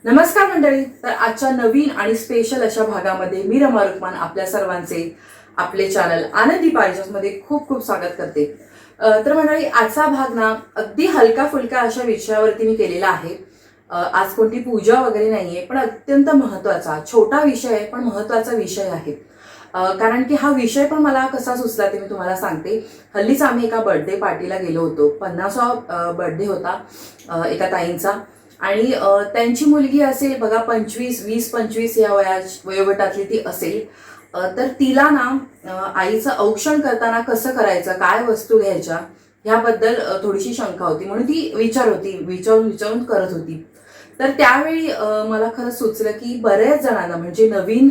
नमस्कार मंडळी. तर आजच्या नवीन आणि स्पेशल अशा भागामध्ये मी रमा रुक्मान आपल्या सर्वांचे आपले चॅनल आनंदी पारिजातमध्ये खूप खूप स्वागत करते. तर मंडळी, आजचा भाग ना अगदी हलका फुलका अशा विषयावरती मी केलेला आहे. आज कोणती पूजा वगैरे नाहीये, पण अत्यंत महत्वाचा छोटा विषय आहे पण महत्वाचा विषय आहे. कारण की हा विषय पण मला कसा सुचला ते मी तुम्हाला सांगते. हल्लीच आम्ही एका बर्थडे पार्टीला गेलो होतो. 50वा बर्थडे होता एका ताईंचा. आणि त्यांची मुलगी असेल बघा 20-25 या वयोगटातली ती असेल. तर तिला ना आईचं औक्षण करताना कसं करायचं, काय वस्तू घ्यायच्या ह्याबद्दल थोडीशी शंका होती, म्हणून ती विचारून करत होती. तर त्यावेळी मला खरं सुचलं की बऱ्याच जणांना म्हणजे नवीन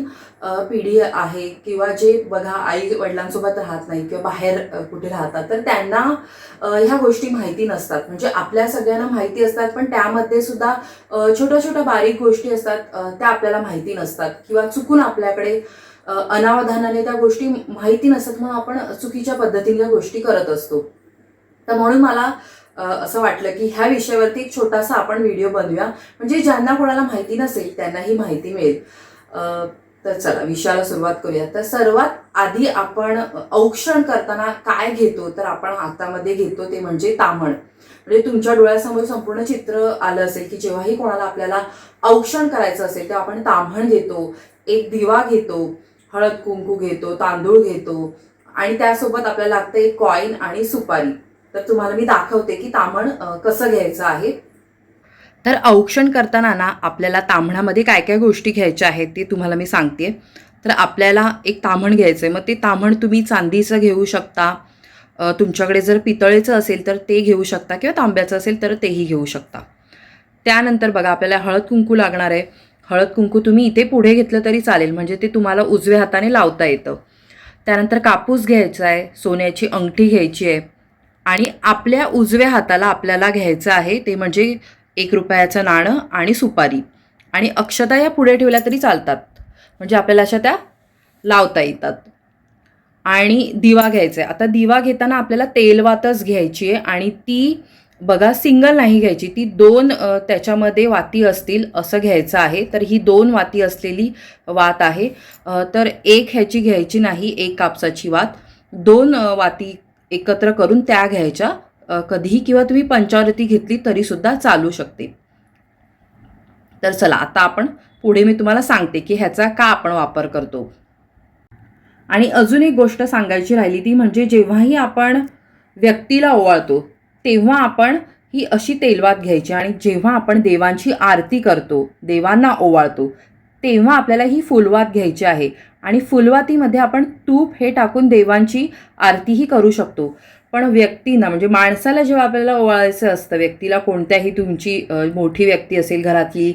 पिढी आहे किंवा जे बघा आई वडिलांसोबत राहत नाही किंवा बाहेर कुठे राहतात, तर त्यांना ह्या गोष्टी माहिती नसतात. म्हणजे आपल्या सगळ्यांना माहिती असतात पण त्यामध्ये सुद्धा छोट्या छोट्या बारीक गोष्टी असतात, त्या आपल्याला माहिती नसतात किंवा चुकून आपल्याकडे अनावधानाने त्या गोष्टी माहिती नसतात, म्हणून आपण चुकीच्या पद्धतीने त्या गोष्टी करत असतो. तर म्हणून मला असं वाटलं की ह्या विषयावरती एक छोटासा आपण व्हिडिओ बनवूया, म्हणजे ज्यांना कोणाला माहिती नसेल त्यांनाही माहिती मिळेल. तर चला विषयाला सुरुवात करूया. तर सर्वात आधी आपण औक्षण करताना काय घेतो, तर आपण हातामध्ये घेतो ते म्हणजे ताम्हण. म्हणजे तुमच्या डोळ्यासमोर संपूर्ण चित्र आलं असेल की जेव्हाही कोणाला आपल्याला औक्षण करायचं असेल तेव्हा आपण ताम्हण घेतो, एक दिवा घेतो, हळद कुंकू घेतो, तांदूळ घेतो आणि त्यासोबत आपल्याला लागतं एक कॉईन आणि सुपारी. तर तुम्हाला मी दाखवते की ताम्हण कसं घ्यायचं आहे. तर औक्षण करताना ना आपल्याला ताम्हणामध्ये काय काय गोष्टी घ्यायच्या आहेत ते तुम्हाला मी सांगते. तर आपल्याला एक ताम्हण घ्यायचं आहे. मग ते ताम्हण तुम्ही चांदीचं घेऊ शकता, तुमच्याकडे जर पितळेचं असेल तर ते घेऊ शकता किंवा तांब्याचं असेल तर तेही घेऊ शकता. त्यानंतर बघा आपल्याला हळद कुंकू लागणार आहे. हळद कुंकू तुम्ही इथे पुढे घेतलं तरी चालेल, म्हणजे ते तुम्हाला उजव्या हाताने लावता येतं. त्यानंतर कापूस घ्यायचा आहे, सोन्याची अंगठी घ्यायची आहे आणि आपल्या उजव्या हाताला आपल्याला घ्यायचं आहे ते म्हणजे ₹1 नाणं आणि सुपारी. आणि अक्षता या पुढे ठेवल्या तरी चालतात, म्हणजे आपल्याला अशा त्या लावता येतात. आणि दिवा घ्यायचा आहे. आता दिवा घेताना आपल्याला तेलवातच घ्यायची आहे आणि ती बघा सिंगल नाही घ्यायची, ती 2 त्याच्यामध्ये वाती असतील असं घ्यायचं आहे. तर ही 2 वाती असलेली वात आहे. तर एक ह्याची घ्यायची नाही, एक कापसाची वात, 2 वाती एकत्र करून त्या घ्यायच्या. कधीही किंवा तुम्ही पंचावृत्ती घेतली तरी सुद्धा चालू शकते. तर चला आता आपण पुढे मी तुम्हाला सांगते की ह्याचा का आपण वापर करतो. आणि अजून एक गोष्ट सांगायची राहिली ती म्हणजे जेव्हाही आपण व्यक्तीला ओवाळतो तेव्हा आपण ही अशी तेलवात घ्यायची आणि जेव्हा आपण देवांची आरती करतो, देवांना ओवाळतो, तेव्हा आपल्याला ही फुलवात घ्यायची आहे. आणि फुलवातीमध्ये आपण तूप हे टाकून देवांची आरतीही करू शकतो. पण व्यक्तींना म्हणजे माणसाला जेव्हा आपल्याला ओवाळायचं असतं, व्यक्तीला कोणत्याही तुमची मोठी व्यक्ती असेल घरातली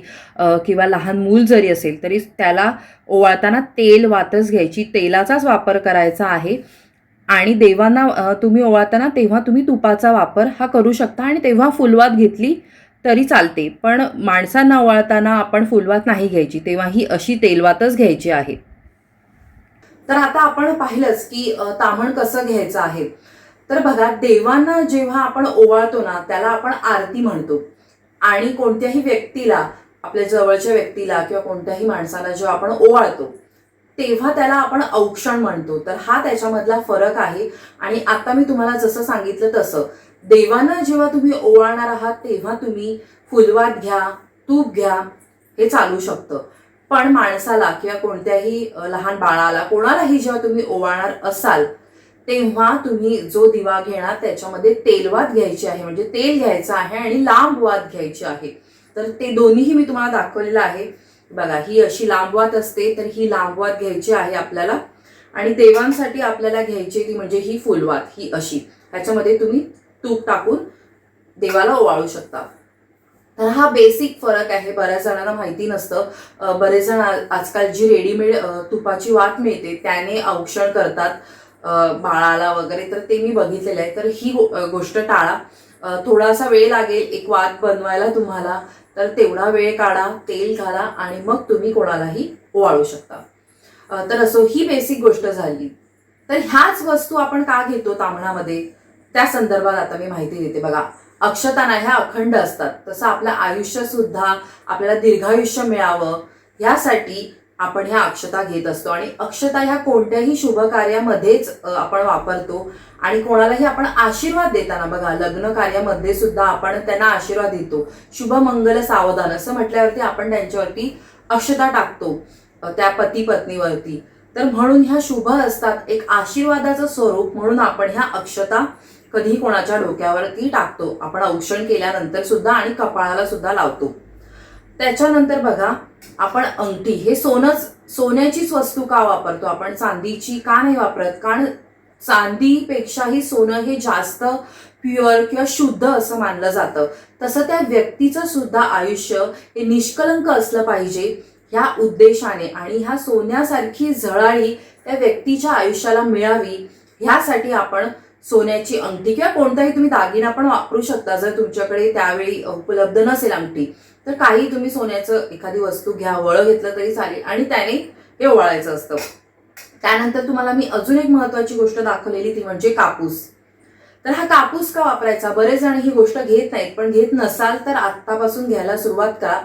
किंवा लहान मूल जरी असेल तरी त्याला ओवाळताना तेल वातच घ्यायची, तेलाचाच वापर करायचा आहे. आणि देवांना तुम्ही ओवाळताना तेव्हा तुम्ही तुपाचा वापर हा करू शकता आणि तेव्हा फुलवात घेतली तरी चालते. पण माणसांना ओवाळताना आपण फुलवात नाही घ्यायची, तेव्हा ही अशी तेलवातच घ्यायची आहे. तर आता आपण पाहिलंच की ताम्हण कसं घ्यायचं आहे. तर बघा, देवांना जेव्हा आपण ओवाळतो ना त्याला आपण आरती म्हणतो. आणि कोणत्याही व्यक्तीला, आपल्या जवळच्या व्यक्तीला किंवा कोणत्याही माणसाला जेव्हा आपण ओवाळतो तेव्हा त्याला आपण औक्षण म्हणतो. तर हा त्याच्यामधला फरक आहे. आणि आता मी तुम्हाला जसं सांगितलं तसं देवांना जेव्हा तुम्ही ओवाळणार आहात तेव्हा तुम्ही फुलवात घ्या, तूप घ्या, हे चालू शकतं. पण माणसाला किंवा कोणत्याही लहान बाळाला कोणालाही जेव्हा तुम्ही ओवाळणार असाल तेव्हा तुम्ही जो दिवा घेणार त्याच्यामध्ये तेलवात घ्यायची आहे, म्हणजे तेल घ्यायचं आहे आणि लांब वात घ्यायची आहे. तर ते दोन्हीही मी तुम्हाला दाखवलेलं आहे. बघा, ही अशी लांब वात असते, तर ही लांब वात घ्यायची आहे आपल्याला. आणि देवांसाठी आपल्याला घ्यायची ती म्हणजे ही फुलवात, ही अशी, ह्याच्यामध्ये तुम्ही तूप टाकून देवाला ओवाळू शकता. तर हा बेसिक फरक आहे, बऱ्याच जणांना माहिती नसतं. बरेच जण आजकाल जी रेडीमेड तुपाची वात मिळते त्याने औक्षण करतात बाळाला वगैरे, तर ते मी बघितलेलं आहे. तर ही गोष्ट टाळा. थोडासा वेळ लागेल एक वात बनवायला तुम्हाला, तर तेवढा वेळ काढा, तेल घाला आणि मग तुम्ही कोणालाही ओवाळू शकता. तर असो, ही बेसिक गोष्ट झाली. तर ह्याच वस्तू आपण का घेतो ताम्हणामध्ये त्या संदर्भात आता मी माहिती देते. बघा, अक्षताना ह्या अखंड असतात, तसं आपलं आयुष्य सुद्धा आपल्याला दीर्घायुष्य मिळावं यासाठी आपण ह्या अक्षता घेत असतो. आणि अक्षता ह्या कोणत्याही शुभ कार्यामध्येच आपण वापरतो. आणि कोणालाही आपण आशीर्वाद देताना बघा, लग्न कार्यामध्ये सुद्धा आपण त्यांना आशीर्वाद देतो. शुभ मंगल सावधान असं म्हटल्यावरती आपण त्यांच्यावरती अक्षता टाकतो, त्या पती पत्नीवरती. तर म्हणून ह्या शुभ असतात, एक आशीर्वादाचं स्वरूप म्हणून आपण ह्या अक्षता कधीही कोणाच्या डोक्यावरती टाकतो. आपण औक्षण केल्यानंतर सुद्धा आणि कपाळाला सुद्धा लावतो. त्याच्यानंतर बघा, आपण अंगठी, हे सोन्याचीच वस्तू का वापरतो आपण, चांदीची का नाही वापरत? कारण चांदीपेक्षाही सोनं हे जास्त प्युअर किंवा शुद्ध असं मानलं जातं. तसं त्या व्यक्तीचं सुद्धा आयुष्य हे निष्कलंक असलं पाहिजे ह्या उद्देशाने, आणि ह्या सोन्यासारखी झळाळी त्या व्यक्तीच्या आयुष्याला मिळावी ह्यासाठी आपण सोन्याची अंगठी किंवा कोणताही तुम्ही दागिना पण वापरू शकता. जर तुमच्याकडे त्यावेळी उपलब्ध नसेल अंगठी, तर काही तुम्ही सोन्याचं एखादी वस्तू घ्या, वळं घेतलं तरी चालेल, आणि त्याने हे ओवाळायचं असतं. त्यानंतर तुम्हाला मी अजून एक महत्वाची गोष्ट दाखवलेली, ती म्हणजे कापूस. तर हा कापूस का वापरायचा? बरेच जण ही गोष्ट घेत नाहीत, पण घेत नसाल तर आत्तापासून घ्यायला सुरुवात करा.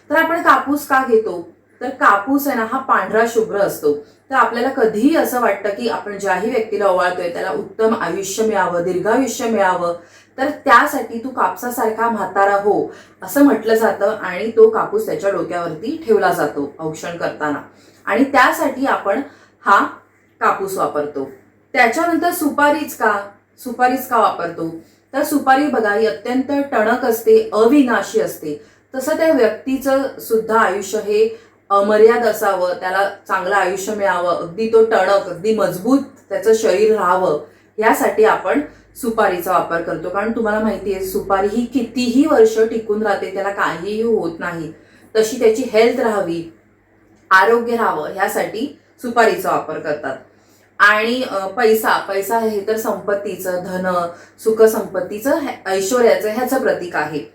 तर आपण कापूस का घेतो? तर कापूस आहे ना, हा पांढरा शुभ्र असतो. तर आपल्याला कधीही असं वाटतं की आपण ज्याही व्यक्तीला ओवाळतोय त्याला उत्तम आयुष्य मिळावं, दीर्घायुष्य मिळावं, तर त्यासाठी तू कापसासारखा म्हातारा हो असं म्हटलं जातं. आणि तो कापूस त्याच्या डोक्यावरती ठेवला जातो औक्षण करताना, आणि त्यासाठी आपण हा कापूस वापरतो. त्याच्यानंतर सुपारीच का वापरतो? तर सुपारी बघा, ही अत्यंत टणक असते, अविनाशी असते. तसं त्या व्यक्तीचं सुद्धा आयुष्य हे अमर्याद असावं, त्याला चांगलं आयुष्य मिळावं, अगदी तो टणक, अगदी मजबूत त्याचं शरीर राहावं, यासाठी आपण सुपारीचा वापर करतो. कारण तुम्हाला माहिती आहे, सुपारी ही कितीही वर्ष टिकून राहते, त्याला काहीही होत नाही. तशी त्याची हेल्थ राहावी, आरोग्य राहावं, ह्यासाठी सुपारीचा वापर करतात. आणि पैसा हे तर संपत्तीचं, धन, सुख संपत्तीचं, ऐश्वर्याचं ह्याचं प्रतीक आहे.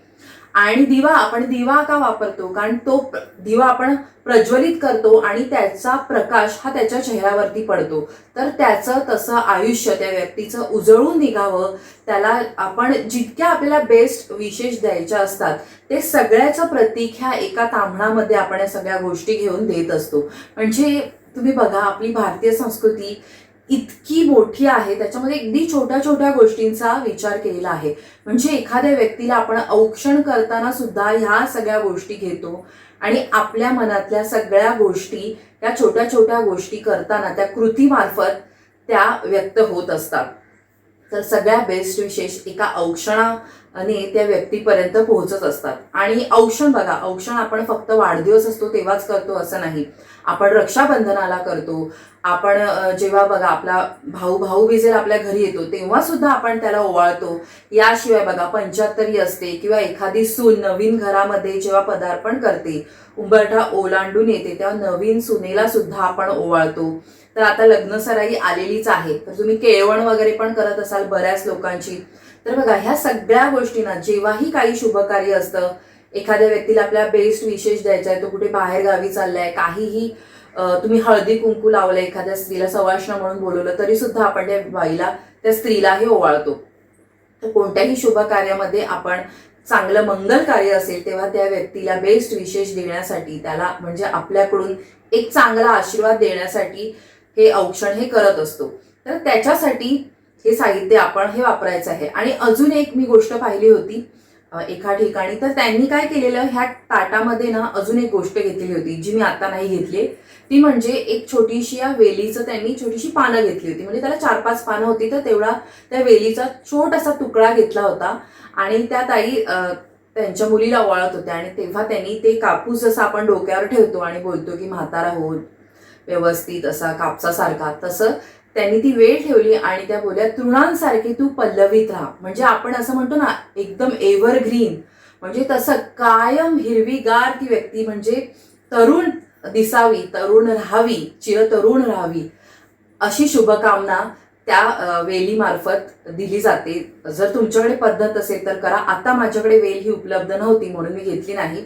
आणि आपण दिवा का वापरतो? कारण तो दिवा आपण प्रज्वलित करतो आणि त्याचा प्रकाश हा त्याच्या चेहऱ्यावरती पडतो. तर त्याचं तसं आयुष्य त्या व्यक्तीचं उजळून निघावं, त्याला आपण जितक्या आपल्याला बेस्ट विशेष द्यायच्या असतात ते सगळ्याचं प्रतीक ह्या एका ताम्हणामध्ये आपण या सगळ्या गोष्टी घेऊन देत असतो. म्हणजे तुम्ही बघा, आपली भारतीय संस्कृती इतकी मोठी आहे, त्याच्यामध्ये अगदी छोट्या छोट्या गोष्टींचा विचार केलेला आहे. म्हणजे एखाद्या व्यक्तीला आपण औक्षण करताना सुद्धा ह्या सगळ्या गोष्टी घेतो, आणि आपल्या मनातल्या सगळ्या गोष्टी, या छोट्या छोट्या गोष्टी करताना त्या कृतीमार्फत त्या व्यक्त होत असतात. तर सगळ्या बेस्ट विशेष एका औक्षणाने त्या व्यक्तीपर्यंत पोहोचत असतात. आणि औक्षण बघा, औक्षण आपण फक्त वाढदिवस असतो तेव्हाच करतो असं नाही, आपण रक्षाबंधनाला करतो. आपण जेव्हा बघा आपला भाऊबीजेला आपल्या घरी येतो तेव्हा सुद्धा आपण त्याला ओवाळतो. याशिवाय बघा, पंचाहत्तरी असते किंवा एखादी सून नवीन घरामध्ये जेव्हा पदार्पण करते, उंबरठा ओलांडून येते, तेव्हा नवीन सुनेला सुद्धा आपण ओवाळतो. तर आता लग्नसराई आलेलीच आहे, तर तुम्ही केळवण वगैरे पण करत असाल बऱ्याच लोकांची. तर बघा, ह्या सगळ्या गोष्टींना जेव्हाही काही शुभकार्य असतं, एखाद्या व्यक्तीला आपल्या बेस्ट विशेष द्यायचा आहे, तो कुठे बाहेर गावी चाललाय, काहीही तुम्ही हळदी कुंकू लावलंय, एखाद्या स्त्रीला सवाष्ण म्हणून बोलवलं, तरी सुद्धा आपण त्या बाईला, त्या स्त्रीला हे ओवाळतो. तर कोणत्याही शुभ कार्यामध्ये आपण, चांगलं मंगल कार्य असेल तेव्हा त्या व्यक्तीला बेस्ट विशेष देण्यासाठी, त्याला म्हणजे आपल्याकडून एक चांगला आशीर्वाद देण्यासाठी हे औक्षण हे करत असतो. तर त्याच्यासाठी हे साहित्य आपण हे वापरायचं आहे. आणि अजून एक मी गोष्ट पाहिली होती एका ठिकाणी, तर त्यांनी काय केलेलं, ह्या ताटामध्ये ना अजून एक गोष्ट घेतलेली होती जी मी आता नाही घेतली. ती म्हणजे एक छोटीशी, या वेलीचं त्यांनी छोटीशी पानं घेतली होती. म्हणजे त्याला 4-5 पानं होती, तर तेवढा त्या वेलीचा छोटासा तुकडा घेतला होता. आणि त्या ताई त्यांच्या मुलीला ओवाळत होत्या, आणि तेव्हा त्यांनी ते कापूस जसा आपण डोक्यावर ठेवतो आणि बोलतो की म्हातारा हो व्यवस्थित असा कापसासारखा, तसं त्यांनी ती वेळ ठेवली आणि त्या बोलल्या, तृणांसारखी तू पल्लवीत राहा. म्हणजे आपण असं म्हणतो ना, एकदम एव्हरग्रीन, म्हणजे तसं कायम हिरवीगार ती व्यक्ती, म्हणजे तरुण दिसावी, तरुण राहावी, चिरतरुण राहावी, अशी शुभकामना त्या वेलीमार्फत दिली जाते. जर तुमच्याकडे पद्धत असेल तर करा. आता माझ्याकडे वेल ही उपलब्ध नव्हती म्हणून मी घेतली नाही.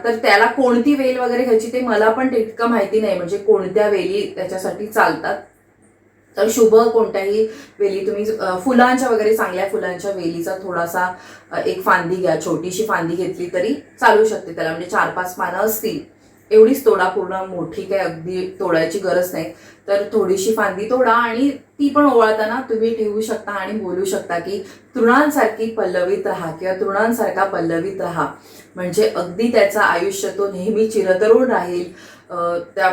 तर त्याला कोणती वेल वगैरे घ्यायची ते मला पण तितकं माहिती नाही, म्हणजे कोणत्या वेली त्याच्यासाठी चालतात. तर शुभ कोणत्याही वेली तुम्ही फुलांच्या वगैरे चांगल्या फुलांच्या वेलीचा थोडासा एक फांदी घ्या, छोटीशी फांदी घेतली तरी चालू शकते त्याला, म्हणजे 4-5 पानं असतील एवढीच तोडा, पूर्ण मोठी काही अगदी तोडायची गरज नाही. तर थोडीशी फांदी तोडा आणि ती पण ओवाळताना तुम्ही ठेवू शकता आणि बोलू शकता की तृणांसारखी पल्लवित राहा किंवा तृणांसारखा पल्लवित राहा, म्हणजे अगदी त्याचं आयुष्य तो नेहमी चिरतरुण राहील, त्या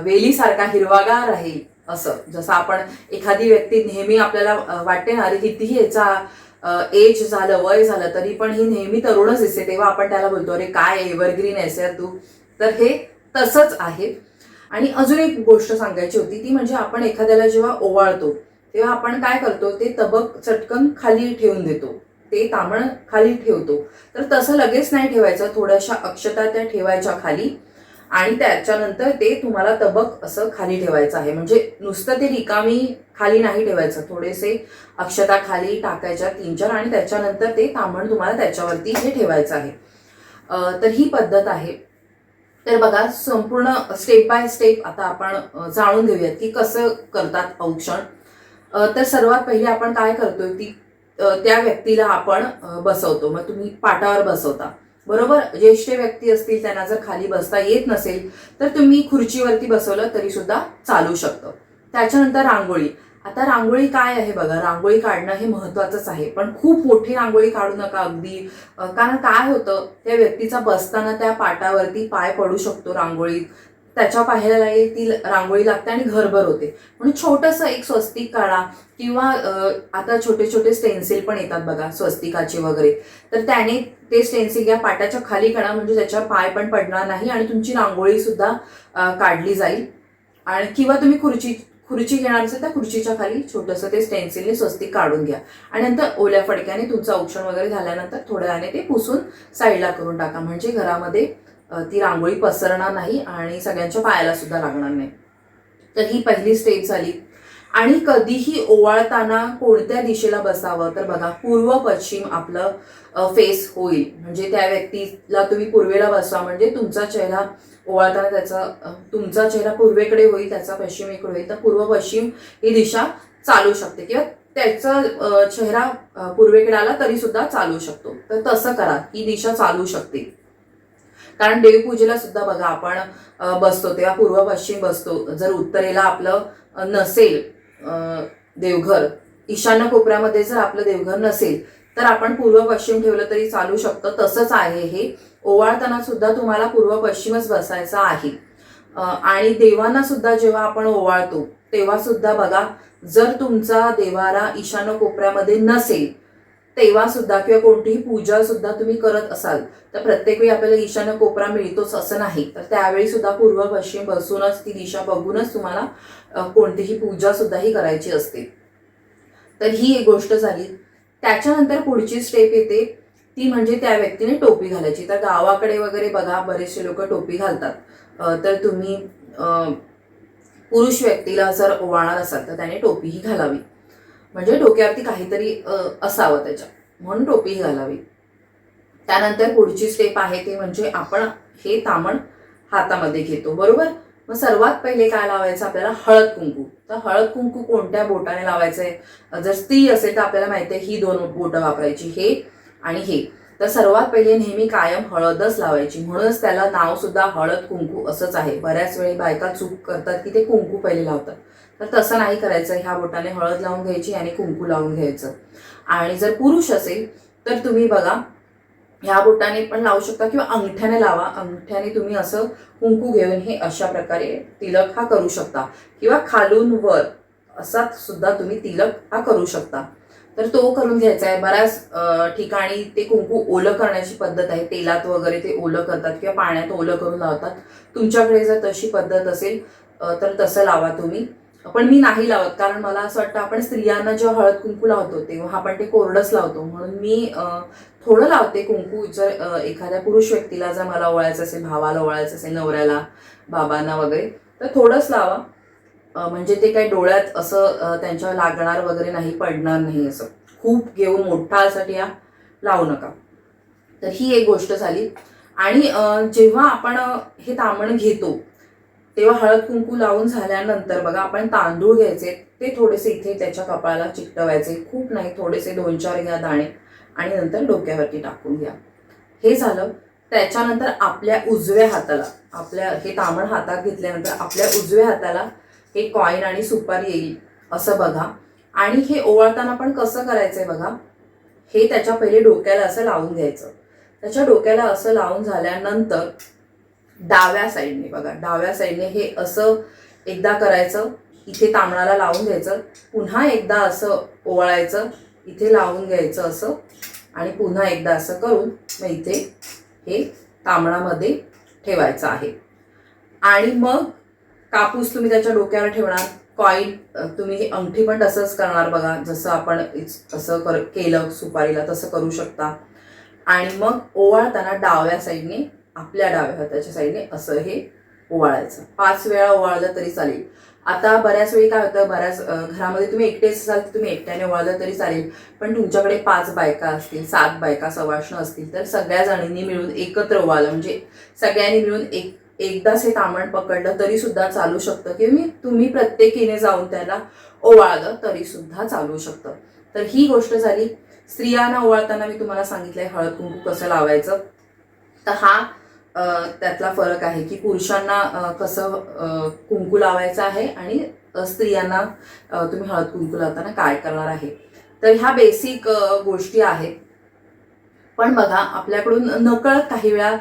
वेलीसारखा हिरवागार राहील. असं जसं आपण एखादी व्यक्ती नेहमी आपल्याला वाटते ना, अरे कितीही याचा एज झालं, वय झालं तरी पण ही नेहमी तरुणच दिसते, तेव्हा आपण त्याला बोलतो अरे काय एव्हरग्रीन आहेस यार तू. तर हे तसंच आहे. आणि अजून एक गोष्ट सांगायची होती ती म्हणजे आपण एखाद्याला जेव्हा ओवाळतो तेव्हा आपण काय करतो, ते तबक चटकन खाली ठेवून देतो, ते तांबण खाली ठेवतो. तर तसं लगेच नाही ठेवायचं, थोड्याशा अक्षता त्या ठेवायच्या खाली आणि त्याच्यानंतर ते तुम्हाला तबक असं खाली ठेवायचं आहे. म्हणजे नुसतं ते रिकामी खाली नाही ठेवायचं, थोडेसे अक्षता खाली टाकायच्या 3-4 आणि त्याच्यानंतर ते तांबण तुम्हाला त्याच्यावरती हे ठेवायचं आहे. तर ही पद्धत आहे. तर बघा, संपूर्ण स्टेप बाय स्टेप आता आपण जाणून घेऊयात की कसं करतात औक्षण. तर सर्वात पहिले आपण काय करतोय की त्या व्यक्तीला आपण बसवतो. मग तुम्ही पाटावर बसवता, बरोबर. ज्येष्ठ व्यक्ती असतील त्यांना जर खाली बसता येत नसेल तर तुम्ही खुर्चीवरती बसवलं तरी सुद्धा चालू शकतं. त्याच्यानंतर रांगोळी. आता रांगोळी काय आहे बघा, रांगोळी काढणं हे महत्वाचंच आहे, पण खूप मोठी रांगोळी काढू नका अगदी, कारण काय होतं, त्या व्यक्तीचा बसताना त्या पाटावरती पाय पडू शकतो रांगोळीत, त्याच्या पायाला ती रांगोळी लागते आणि घरभर होते. म्हणून छोटंसं एक स्वस्तिक काढा किंवा आता छोटे छोटे स्टेन्सिल पण येतात बघा स्वस्तिकाचे वगैरे, तर त्याने ते स्टेन्सिल या पाटाच्या खाली काढा, म्हणजे त्याच्यावर पाय पण पडणार नाही आणि तुमची रांगोळी सुद्धा काढली जाईल. आणि किंवा तुम्ही खुर्ची घेणार असेल तर खुर्चीच्या खाली छोटंसं ते स्टेन्सिलने स्वस्तिक काढून घ्या आणि नंतर ओल्या फडक्याने तुमचं औक्षण वगैरे झाल्यानंतर थोड्या वेळाने ते पुसून साईडला करून टाका, म्हणजे घरामध्ये ती रांगोळी पसरणार नाही आणि सगळ्यांच्या पायाला सुद्धा लागणार नाही. तर ही पहिली स्टेप झाली. आणि कधीही ओवाळताना कोणत्या दिशेला बसावं, तर बघा पूर्व पश्चिम आपलं फेस होईल, म्हणजे त्या व्यक्तीला तुम्ही पूर्वेला बसवा, म्हणजे तुमचा चेहरा ओवाळताना तुमचा चेहरा पूर्वेकडे होईल, त्याचा पश्चिमेकडे होईल. तर पूर्व पश्चिम ही दिशा चालू शकते किंवा त्याचा चेहरा पूर्वेकडे आला तरी सुद्धा चालू शकतो. तर तसं करा, ही दिशा चालू शकते. कारण देवपूजेला सुद्धा बघा आपण बसतो तेव्हा पूर्व पश्चिम बसतो. जर उत्तरेला आपलं नसेल देवघर, ईशान्य कोपऱ्यामध्ये जर आपलं देवघर नसेल तर आपण पूर्व पश्चिम ठेवलं तरी चालू शकतं. तसंच आहे हे, ओवाळताना सुद्धा तुम्हाला पूर्व पश्चिमच बसायचं आहे. आणि देवांना सुद्धा जेव्हा आपण ओवाळतो तेव्हा सुद्धा बघा, जर तुमचा देवारा ईशान्य कोपऱ्यामध्ये नसेल तेव्हा सुद्धा किंवा कोणतीही पूजा सुद्धा तुम्ही करत असाल तर प्रत्येक वेळी आपल्याला ईशान्य कोपरा मिळतोच असं नाही, तर त्यावेळी सुद्धा पूर्व पश्चिम बसूनच ती दिशा बघूनच तुम्हाला कोणतीही पूजा सुद्धा ही करायची असते. तर ही एक गोष्ट झाली. त्याच्यानंतर पुढची स्टेप येते ती म्हणजे त्या व्यक्तीने टोपी घालायची. तर गावाकडे वगैरे बघा बरेचसे लोक टोपी घालतात. तर तुम्ही पुरुष व्यक्तीला जर ओवाळणार असाल तर त्याने टोपीही घालावी, म्हणजे डोक्यावरती काहीतरी असावं त्याच्या, म्हणून टोपीही घालावी. त्यानंतर पुढची स्टेप आहे ते म्हणजे आपण हे तामण हातामध्ये घेतो, बरोबर. मग सर्वात पहिले काय लावायचं आपल्याला, हळद कुंकू. तर हळद कुंकू कोणत्या बोटाने लावायचंय, जर स्त्री असेल तर आपल्याला माहिती आहे ही 2 बोटं वापरायची, हे आणि हे. तर सर्वात पहिले नेहमी कायम हळदच लावायची, म्हणूनच त्याला नाव सुद्धा हळद कुंकू असंच आहे. बऱ्याच वेळी बायका चूक करतात की ते कुंकू पहिले लावतात, तर तसं नाही करायचं. ह्या बोटाने हळद लावून घ्यायची आणि कुंकू लावून घ्यायचं. आणि जर पुरुष असेल तर तुम्ही बघा ह्या बोटाने पण लावू शकता किंवा अंगठ्याने लावा. अंगठ्याने तुम्ही असं कुंकू घेऊन हे अशा प्रकारे तिलक हा करू शकता किंवा खालून वर असा सुद्धा तुम्ही तिलक हा करू शकता. तर तो करून घ्यायचा आहे. बऱ्याच ठिकाणी ते कुंकू ओलं करण्याची पद्धत आहे, तेलात वगैरे ते ओलं करतात किंवा पाण्यात ओलं करून लावतात. तुमच्याकडे जर तशी पद्धत असेल तर तसं लावा तुम्ही, पण मी नाही लावत, कारण मला असं वाटतं आपण स्त्रियांना जेव्हा हळद कुंकू लावतो तेव्हा आपण ते कोरडंच लावतो, म्हणून मी थोडं लावते कुंकू. जर एखाद्या पुरुष व्यक्तीला जर मला ओवाळायचं असेल, भावाला ओवाळायचं असेल, नवऱ्याला, बाबांना वगैरे, तर थोडंच लावा, म्हणजे ते काही डोळ्यात असं त्यांच्या लागणार वगैरे नाही, पडणार नाही. असं खूप घेऊन मोठा साठी या लावू नका. तर ही एक गोष्ट झाली. आणि जेव्हा आपण हे तामण घेतो तेव्हा हळद कुंकू लावून झाल्यानंतर बघा आपण तांदूळ घ्यायचे, ते थोडेसे इथे त्याच्या कपाळाला चिकटवायचे, खूप नाही, थोडेसे 2-4 घ्या दाणे आणि नंतर डोक्यावरती टाकून घ्या. हे झालं. त्याच्यानंतर आपल्या उजव्या हाताला, आपल्या हे तामण हातात घेतल्यानंतर आपल्या उजव्या हाताला हे कॉईन आणि सुपारी येईल असं बघा. आणि हे ओवाळताना पण कसं करायचंय बघा, हे त्याच्या पहिले डोक्याला असं लावून घ्यायचं. त्याच्या डोक्याला असं लावून झाल्यानंतर डाव्या साईडने बघा, डाव्या साईडने हे असं एकदा करायचं, इथे तामणाला लावून घ्यायचं, पुन्हा एकदा असं ओवाळायचं, इथे लावून घ्यायचं असं, आणि पुन्हा एकदा असं करून मग इथे हे तामणामध्ये ठेवायचं आहे. आणि मग कापूस तुम्ही त्याच्या डोक्यावर ठेवणार, कॉईन तुम्ही ही अंगठी पण तसंच करणार बघा, जसं आपण असं केलं सुपारीला तसं करू शकता. आणि मग ओवाळताना डाव्या साईडने, आपल्या डाव्या हाताच्या साईडने असं हे ओवाळायचं. 5 वेळा ओवाळलं तरी चालेल. आता बऱ्याच वेळी काय होतं, बऱ्याच घरामध्ये तुम्ही एकटेच असाल तर तुम्ही एकट्याने ओवाळलं तरी चालेल, पण तुमच्याकडे 5 बायका असतील, 7 बायका सवाष्ण असतील तर सगळ्या जणींनी मिळून एकत्र ओवाळलं, म्हणजे सगळ्यांनी मिळून एकदाच हे तामण पकडलं तरी सुद्धा चालू शकतं, किंवा तुम्ही प्रत्येकीने जाऊन त्याला ओवाळलं तरी सुद्धा चालू शकतं. तर ही गोष्ट झाली. स्त्रियांना ओवाळताना मी तुम्हाला सांगितलंय हळद कुंकू कसं लावायचं. तर हा त्यातला फरक आहे की पुरुषांना कसं कुंकू लावायचं आहे आणि स्त्रियांना तुम्ही हळद कुंकू लावताना काय करणार आहे. तर ह्या बेसिक गोष्टी आहेत. पण बघा, आपल्याकडून नकळत काही वेळा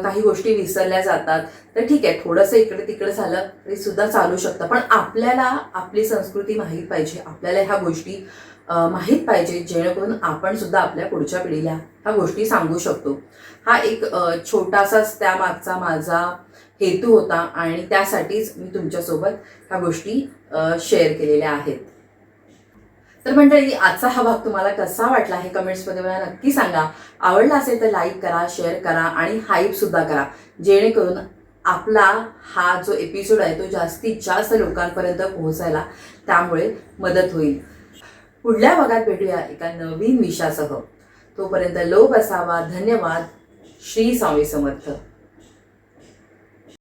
काही गोष्टी विसरल्या जातात. तर ठीक आहे, थोडंसं इकडे तिकडे झालं तरी सुद्धा चालू शकतं, पण आपल्याला आपली संस्कृती माहीत पाहिजे, आपल्याला ह्या गोष्टी माहीत पाहिजे, जेणेकरून आपण सुद्धा आपल्या पुढच्या पिढीला ह्या गोष्टी सांगू शकतो. हा एक छोटासाच त्यामागचा माझा हेतू होता आणि त्यासाठीच मी तुमच्यासोबत ह्या गोष्टी शेअर केलेल्या आहेत. तर मंडळी, आजचा हा भाग तुम्हाला कसा वाटला हे कमेंट्समध्ये मला नक्की सांगा. आवडला असेल तर लाईक करा, शेअर करा आणि हाईप सुद्धा करा, जेणेकरून आपला हा जो एपिसोड आहे तो जास्तीत जास्त लोकांपर्यंत पोहोचायला त्यामुळे मदत होईल. पुढल्या भागात भेटूया एका नवीन विषयासह. तोपर्यंत लोभ असावा. धन्यवाद. श्री स्वामी समर्थ.